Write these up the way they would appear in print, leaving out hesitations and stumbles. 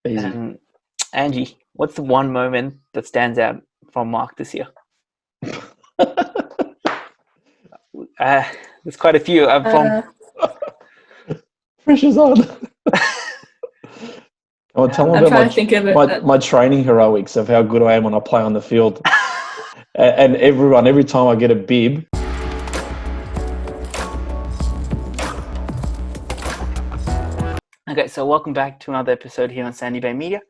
Easy. Angie, what's the one moment that stands out from Mark this year? There's quite a few. Pressure's on. I'll tell them about my training heroics of how good I am when I play on the field. And every time I get a bib. Okay, so welcome back to another episode here on Sandy Bay Media.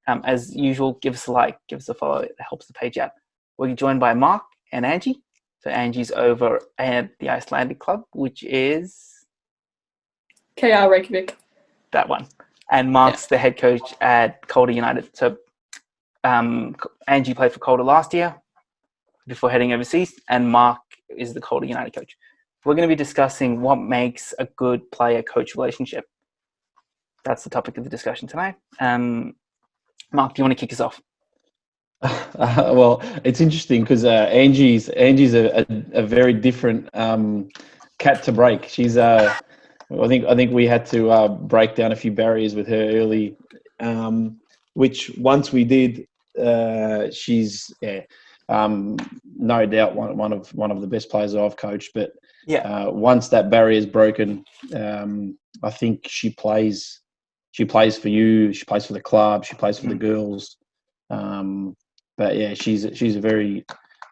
As usual, give us a like, give us a follow. It helps the page out. We're joined by Mark and Angie. So Angie's over at the Icelandic club, which is KR Reykjavik. That one. And Mark's the head coach at Calder United. So Angie played for Calder last year before heading overseas, and Mark is the Calder United coach. We're going to be discussing what makes a good player-coach relationship. That's the topic of the discussion tonight. Mark, do you want to kick us off? Well, it's interesting because Angie's a very different cat to break. She's I think we had to break down a few barriers with her early, which once we did, she's no doubt one of the best players I've coached. But once that barrier is broken, I think she plays for you. She plays for the club. She plays for the girls. But yeah, she's a very.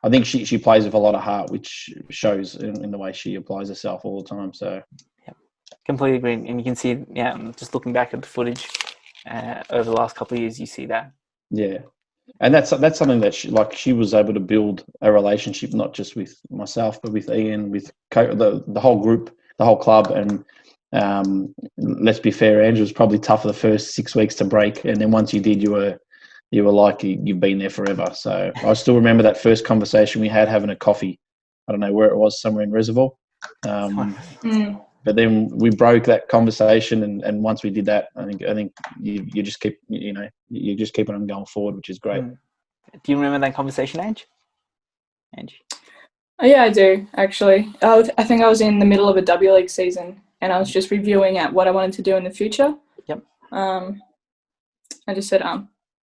I think she plays with a lot of heart, which shows in the way she applies herself all the time. So, completely agree. And you can see, just looking back at the footage over the last couple of years, you see that. Yeah, and that's something that she was able to build a relationship, not just with myself, but with Ian, with the whole group, the whole club, and. Let's be fair, Andrew, it was probably tough for the first 6 weeks to break, and then once you did, you were like you've been there forever. So I still remember that first conversation we had having a coffee. I don't know where it was, somewhere in Reservoir. But then we broke that conversation, and once we did that, I think you just keep you just keep on going forward, which is great. Do you remember that conversation, Angie? Oh, yeah, I do actually. I think I was in the middle of a W League season. And I was just reviewing at what I wanted to do in the future. Yep. I just said,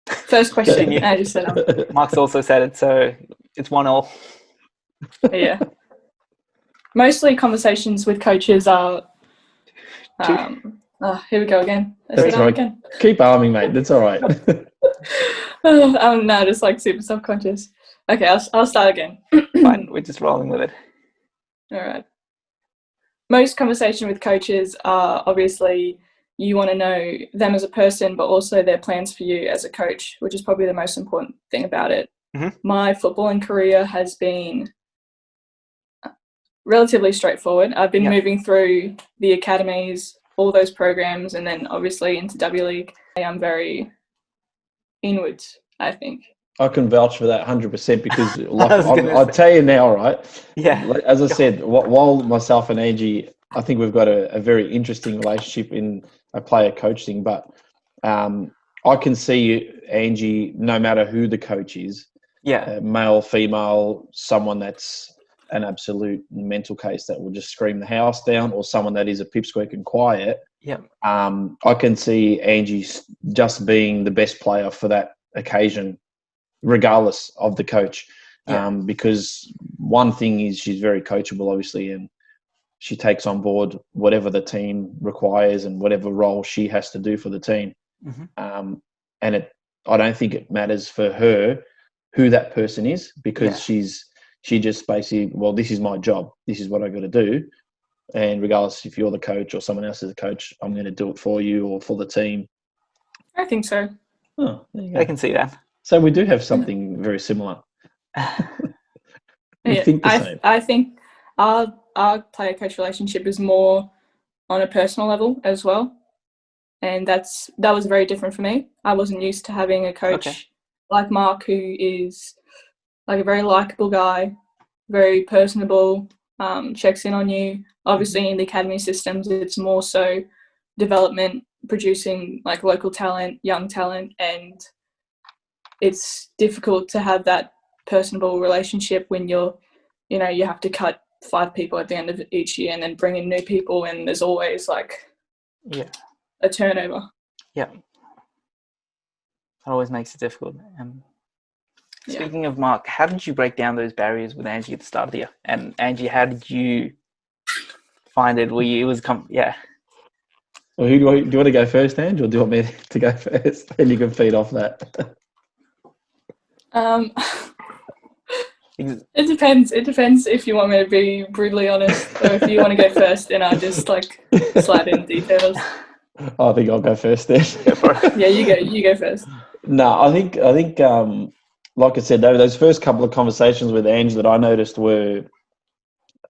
First question, I just said, Mark's also said it, so it's 1-1. Yeah. Mostly conversations with coaches are, here we go again. That's right. Again. Keep arming, mate. That's all right. I'm now just like super self-conscious. Okay, I'll start again. Fine, we're just rolling with it. All right. Most conversation with coaches are obviously you want to know them as a person, but also their plans for you as a coach, which is probably the most important thing about it. Mm-hmm. My footballing career has been relatively straightforward. I've been moving through the academies, all those programs, and then obviously into W League. I'm very inwards, I think. I can vouch for that 100% because I'll tell you now, right? Yeah. As I said, while myself and Angie, I think we've got a very interesting relationship in a player-coach thing, but I can see Angie, no matter who the coach is, male, female, someone that's an absolute mental case that will just scream the house down, or someone that is a pipsqueak and quiet. Yeah. I can see Angie just being the best player for that occasion, regardless of the coach, because one thing is she's very coachable, obviously, and she takes on board whatever the team requires and whatever role she has to do for the team. Mm-hmm. And I don't think it matters for her who that person is, because she just basically, well, this is my job. This is what I got to do. And regardless if you're the coach or someone else is the coach, I'm going to do it for you or for the team. I think so. Oh, there you go. I can see that. So we do have something very similar. We think the same. I think our player-coach relationship is more on a personal level as well. And that was very different for me. I wasn't used to having a coach like Mark, who is like a very likable guy, very personable, checks in on you. Obviously in the academy systems, it's more so development, producing like local talent, young talent, and it's difficult to have that personable relationship when you have to cut 5 people at the end of each year and then bring in new people, and there's always like a turnover. Yeah. That always makes it difficult. Speaking of Mark, how did you break down those barriers with Angie at the start of the year? And Angie, how did you find it? Well, Well, do you want to go first, Ange, or do you want me to go first? And you can feed off that. It depends. It depends if you want me to be brutally honest, or if you want to go first, and I'll just slide in details. I think I'll go first then. Yeah, you go first. No, I think like I said, those first couple of conversations with Ange that I noticed were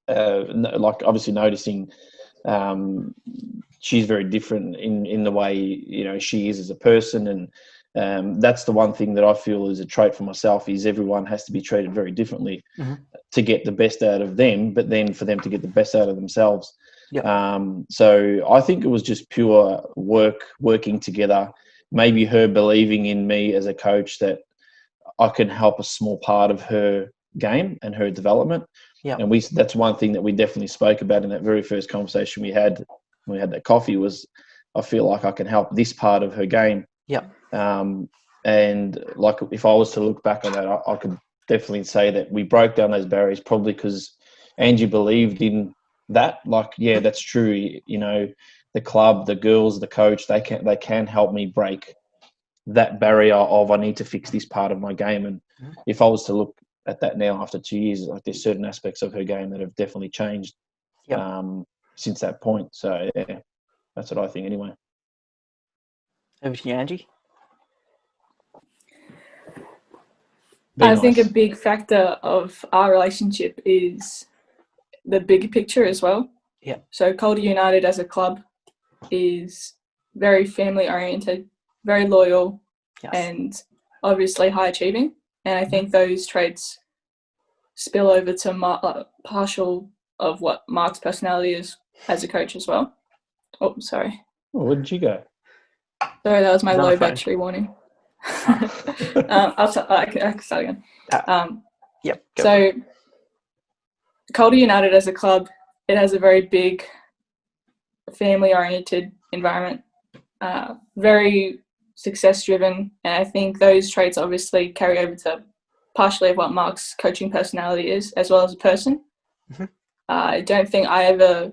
obviously noticing she's very different in the way she is as a person, and that's the one thing that I feel is a trait for myself is everyone has to be treated very differently to get the best out of them, but then for them to get the best out of themselves. So I think it was just pure working together, maybe her believing in me as a coach that I can help a small part of her game and her development. And that's one thing that we definitely spoke about in that very first conversation we had when we had that coffee was I feel like I can help this part of her game. And like if I was to look back on that, I could definitely say that we broke down those barriers probably because Angie believed in that. That's true. The club, the girls, the coach, they can help me break that barrier of I need to fix this part of my game. And if I was to look at that now after 2 years, there's certain aspects of her game that have definitely changed since that point. So yeah, that's what I think anyway. Over to you, Angie. I think a big factor of our relationship is the bigger picture as well. So Calder United as a club is very family oriented, very loyal, and obviously high achieving. And I think those traits spill over to partial of what Mark's personality is as a coach as well. Oh, sorry. Oh, where did you go? Sorry, that was my low battery warning. I can start again. So Calder United as a club, it has a very big family-oriented environment, very success-driven, and I think those traits obviously carry over to partially of what Mark's coaching personality is, as well as a person. I don't think I ever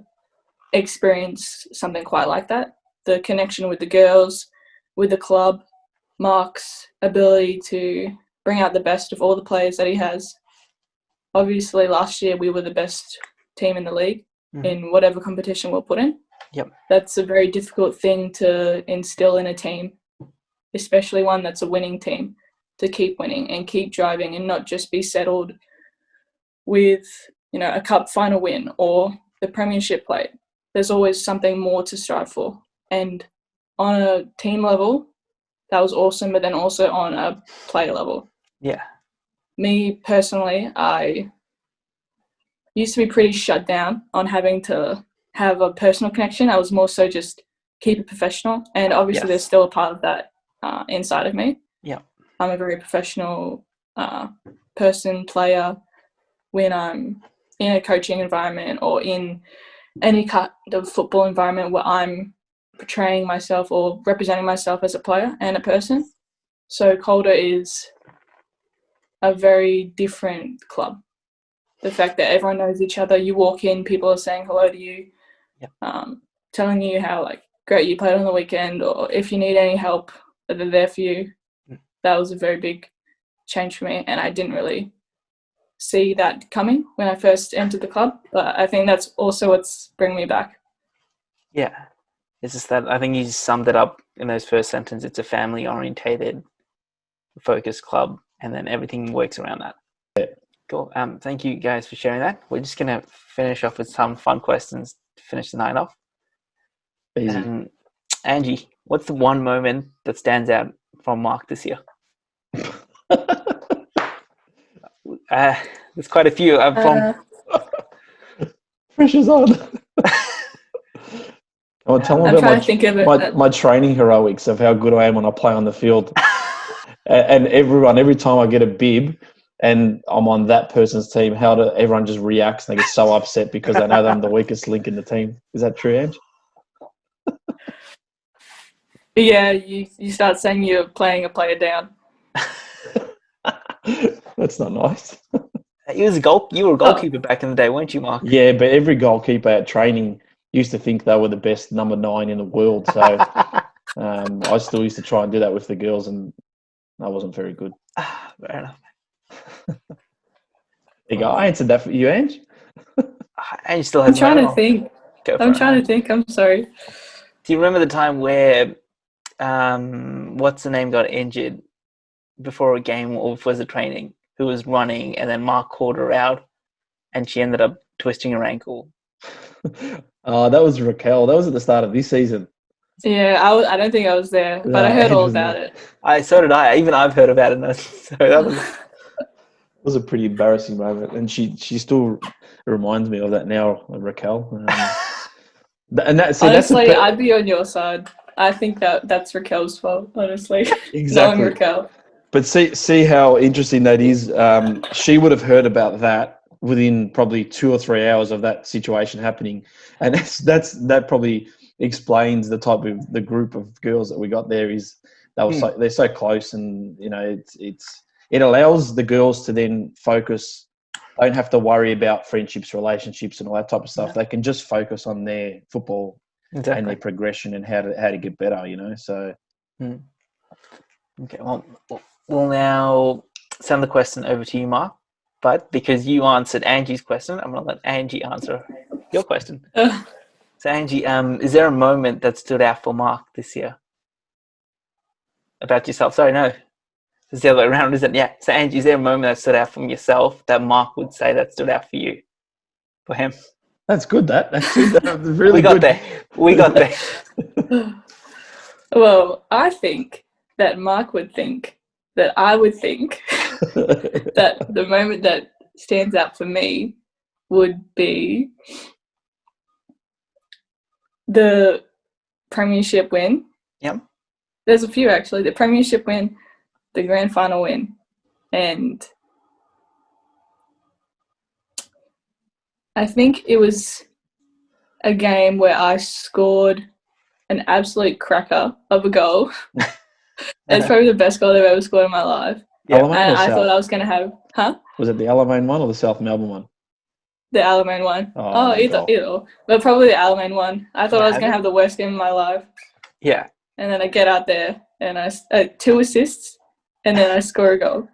experienced something quite like that. The connection with the girls, with the club, Mark's ability to bring out the best of all the players that he has. Obviously, last year we were the best team in the league in whatever competition we're put in. That's a very difficult thing to instill in a team, especially one that's a winning team, to keep winning and keep driving and not just be settled with, a cup final win or the premiership plate. There's always something more to strive for. And on a team level, that was awesome, but then also on a player level. Me personally, I used to be pretty shut down on having to have a personal connection. I was more so just keep it professional. And obviously there's still a part of that inside of me. I'm a very professional player when I'm in a coaching environment or in any kind of football environment where I'm portraying myself or representing myself as a player and a person. So Calder is a very different club. The fact that everyone knows each other, you walk in, people are saying hello to you, telling you how great you played on the weekend, or if you need any help, they're there for you. That was a very big change for me, and I didn't really see that coming when I first entered the club, but I think that's also what's bringing me back. It's just that I think you summed it up in those first sentence. It's a family-orientated, focused club, and then everything works around that. Cool. Thank you guys for sharing that. We're just going to finish off with some fun questions to finish the night off. Easy. Angie, what's the one moment that stands out from Mark this year? There's quite a few. Pressure's on. I'll tell them about my training heroics of how good I am when I play on the field. And every time I get a bib and I'm on that person's team, everyone just reacts and they get so upset because they know I'm the weakest link in the team. Is that true, Ange? Yeah, you start saying you're playing a player down. That's not nice. You were a goalkeeper back in the day, weren't you, Mark? Yeah, but every goalkeeper at training used to think they were the best number 9 in the world. So I still used to try and do that with the girls, and I wasn't very good. Fair enough. There you go. I answered that for you, Ange. And still I'm has trying to think. I'm sorry. Do you remember the time where what's the name got injured before a game or was it training? Who was running, and then Mark called her out, and she ended up twisting her ankle. That was Raquel. That was at the start of this season. Yeah, I don't think I was there, but I heard all about it. So did I. Even I've heard about it. So that was a pretty embarrassing moment, and she still reminds me of that now, Raquel. Honestly, I'd be on your side. I think that's Raquel's fault. Honestly, exactly. Knowing Raquel. But see how interesting that is. She would have heard about that within probably 2 or 3 hours of that situation happening, and that probably explains the type of the group of girls that we got there. Is they're so close, and it allows the girls to then focus. Don't have to worry about friendships, relationships, and all that type of stuff. They can just focus on their football and their progression and how to get better. So. Okay, well, we'll now send the question over to you, Mark. But because you answered Angie's question, I'm going to let Angie answer your question. So, Angie, is there a moment that stood out for Mark this year? About yourself? Sorry, no. It's the other way around, isn't it? Yeah. So, Angie, is there a moment that stood out from yourself that Mark would say that stood out for you? For him? That's good, That's good. That was really good. We got there. Well, I think that Mark would think that I would think that the moment that stands out for me would be the premiership win. Yep. There's a few, actually. The premiership win, the grand final win, and I think it was a game where I scored an absolute cracker of a goal. It's probably the best goal I've ever scored in my life. Yeah. And I thought I was going to have... Huh? Was it the Alamein one or the South Melbourne one? The Alamein one. Either. But probably the Alamein one. I thought I was going to have the worst game of my life. Yeah. And then I get out there and I 2 assists and then I score a goal.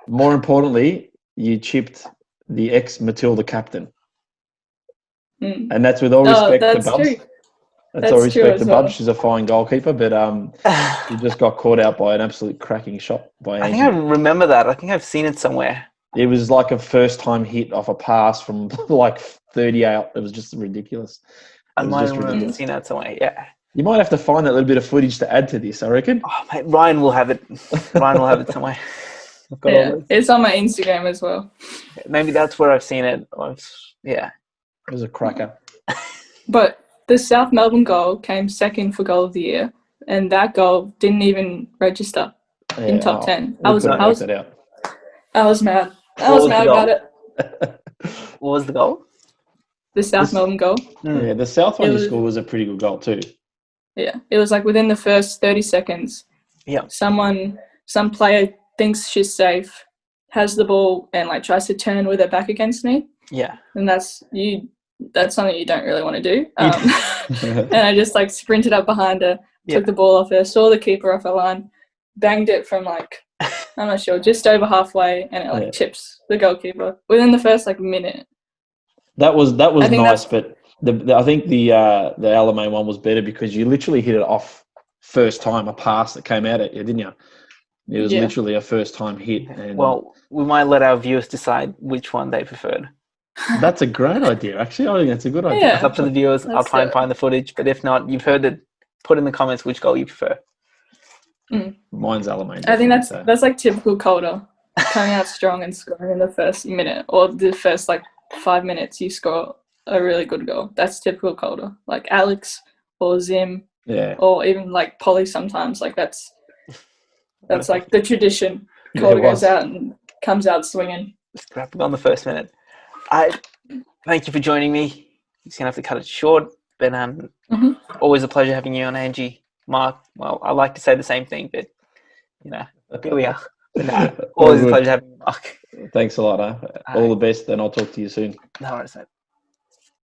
More importantly, you chipped the ex-Matilda captain. And that's with all respect to Bubs. True. That's all respect to Bubs. She's a fine goalkeeper, but she just got caught out by an absolute cracking shot by Angie. I think I remember that. I think I've seen it somewhere. It was like a first-time hit off a pass from like 30 out. It was just ridiculous. I might have seen that somewhere, yeah. You might have to find that little bit of footage to add to this, I reckon. Oh, mate, Ryan will have it. Ryan will have it somewhere. Yeah, it's on my Instagram as well. Maybe that's where I've seen it. Yeah. It was a cracker. But the South Melbourne goal came second for goal of the year, and that goal didn't even register in top 10. I was mad. I was mad about it. What was the goal? The South Melbourne goal. Yeah, the South one you scored was a pretty good goal too. Yeah, it was like within the first 30 seconds. Yeah. Some player thinks she's safe, has the ball, and like tries to turn with her back against me. Yeah. And that's something you don't really want to do. And I just like sprinted up behind her, took the ball off her, saw the keeper off her line, banged it from like, I'm not sure, just over halfway, and it chips the goalkeeper within the first like minute. That was nice, but I think the Alamein one was better because you literally hit it off first time, a pass that came out at you, didn't you? It was literally a first time hit. And well, we might let our viewers decide which one they preferred. That's a great idea. Actually, I think that's a good idea. It's up to the viewers. I'll try and find the footage, but if not, you've heard it. Put in the comments which goal you prefer. Mine's Alamein. I think that's like typical Calder, coming out strong and scoring in the first minute or the first like 5 minutes. You score a really good goal. That's typical Calder, like Alex or Zim, or even like Polly. Sometimes like that's like the tradition. Calder goes out and comes out swinging. Scrapping on the first minute. I thank you for joining me. You're gonna have to cut it short, but always a pleasure having you on, Angie. Mark, well, I like to say the same thing, but here we are. But no, All always a good. pleasure having you, Mark. Thanks a lot. All the best, and I'll talk to you soon. No worries, mate.